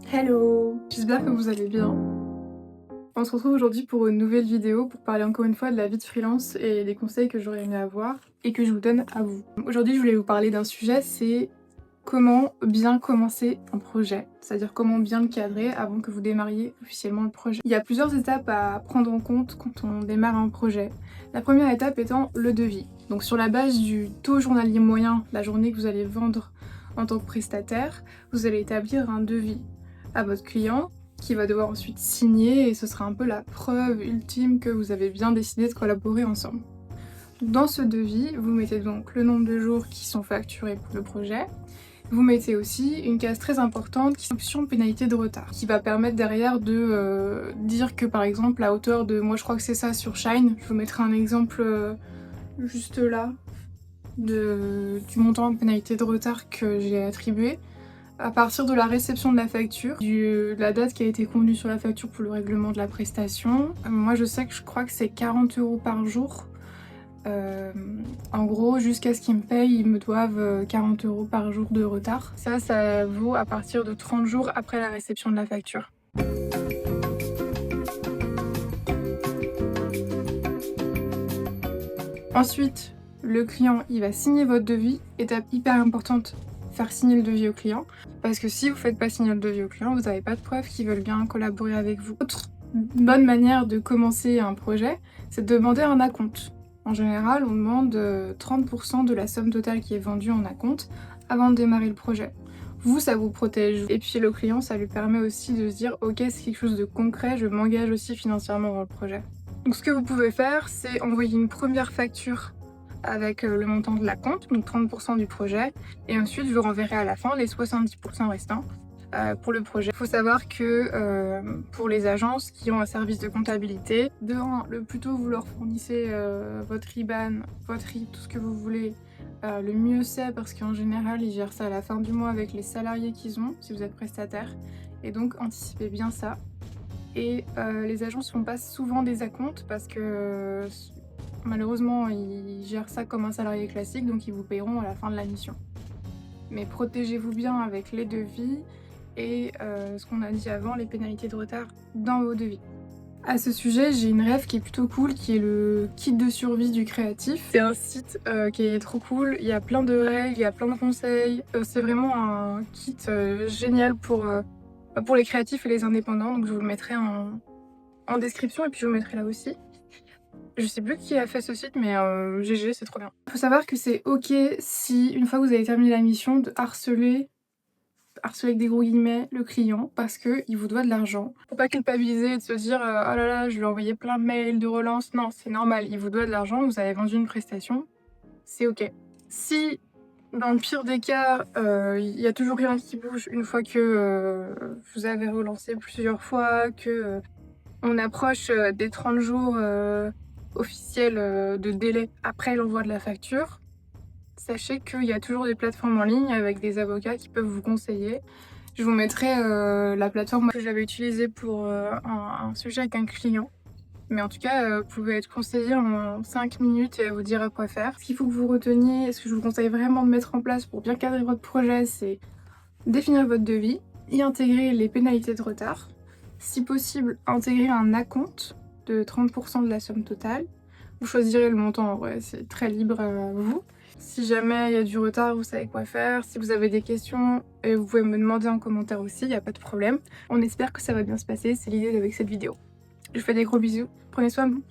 Hello! J'espère que vous allez bien. On se retrouve aujourd'hui pour une nouvelle vidéo pour parler encore une fois de la vie de freelance et des conseils que j'aurais aimé avoir et que je vous donne à vous. Aujourd'hui, je voulais vous parler d'un sujet, c'est comment bien commencer un projet, c'est-à-dire comment bien le cadrer avant que vous démarriez officiellement le projet. Il y a plusieurs étapes à prendre en compte quand on démarre un projet. La première étape étant le devis. Donc sur la base du taux journalier moyen, la journée que vous allez vendre en tant que prestataire, vous allez établir un devis à votre client qui va devoir ensuite signer et ce sera un peu la preuve ultime que vous avez bien décidé de collaborer ensemble. Dans ce devis, vous mettez donc le nombre de jours qui sont facturés pour le projet. Vous mettez aussi une case très importante qui est l'option pénalité de retard, qui va permettre derrière de dire que par exemple à hauteur de, moi je crois que c'est ça sur Shine, je vous mettrai un exemple juste là du montant de pénalité de retard que j'ai attribué. À partir de la réception de la facture, de la date qui a été convenue sur la facture pour le règlement de la prestation, moi je sais que je crois que c'est 40 € par jour. En gros, jusqu'à ce qu'ils me payent, ils me doivent 40 € par jour de retard. Ça vaut à partir de 30 jours après la réception de la facture. Ensuite, le client, il va signer votre devis. Étape hyper importante, faire signer le devis au client. Parce que si vous faites pas signer le devis au client, vous n'avez pas de preuve qu'ils veulent bien collaborer avec vous. Autre bonne manière de commencer un projet, c'est de demander un acompte. En général, on demande 30% de la somme totale qui est vendue en acompte avant de démarrer le projet. Vous, ça vous protège. Et puis le client, ça lui permet aussi de se dire « Ok, c'est quelque chose de concret, je m'engage aussi financièrement dans le projet ». Donc ce que vous pouvez faire, c'est envoyer une première facture avec le montant de l'acompte, donc 30% du projet, et ensuite je vous renverrai à la fin les 70% restants pour le projet. Il faut savoir que pour les agences qui ont un service de comptabilité, de 1, le plus tôt vous leur fournissez votre IBAN, votre RIB, tout ce que vous voulez, le mieux c'est parce qu'en général ils gèrent ça à la fin du mois avec les salariés qu'ils ont, si vous êtes prestataire, et donc anticipez bien ça. Et les agences font pas souvent des acomptes parce que malheureusement ils gèrent ça comme un salarié classique, donc ils vous payeront à la fin de la mission. Mais protégez-vous bien avec les devis et ce qu'on a dit avant, les pénalités de retard dans vos devis. À ce sujet, j'ai une ref qui est plutôt cool, qui est le kit de survie du créatif. C'est un site qui est trop cool, il y a plein de règles, il y a plein de conseils. C'est vraiment un kit génial pour les créatifs et les indépendants, donc je vous le mettrai en description et puis je vous le mettrai là aussi. Je sais plus qui a fait ce site, mais GG, c'est trop bien. Il faut savoir que c'est ok si, une fois que vous avez terminé la mission, de harceler avec des gros guillemets le client parce qu'il vous doit de l'argent. Faut pas culpabiliser et de se dire oh là là, je lui ai envoyé plein de mails de relance. Non, c'est normal, il vous doit de l'argent, vous avez vendu une prestation, c'est ok. Si dans le pire des cas, il y a toujours rien qui bouge une fois que vous avez relancé plusieurs fois, que on approche des 30 jours officiels de délai après l'envoi de la facture, sachez qu'il y a toujours des plateformes en ligne avec des avocats qui peuvent vous conseiller. Je vous mettrai la plateforme que j'avais utilisée pour un sujet avec un client. Mais en tout cas, vous pouvez être conseillé en 5 minutes et vous dire à quoi faire. Ce qu'il faut que vous reteniez, ce que je vous conseille vraiment de mettre en place pour bien cadrer votre projet, c'est définir votre devis, y intégrer les pénalités de retard, si possible intégrer un acompte de 30% de la somme totale. Vous choisirez le montant, en vrai, c'est très libre à vous. Si jamais il y a du retard, vous savez quoi faire. Si vous avez des questions, vous pouvez me demander en commentaire aussi, il n'y a pas de problème. On espère que ça va bien se passer, c'est l'idée avec cette vidéo. Je vous fais des gros bisous, prenez soin de vous.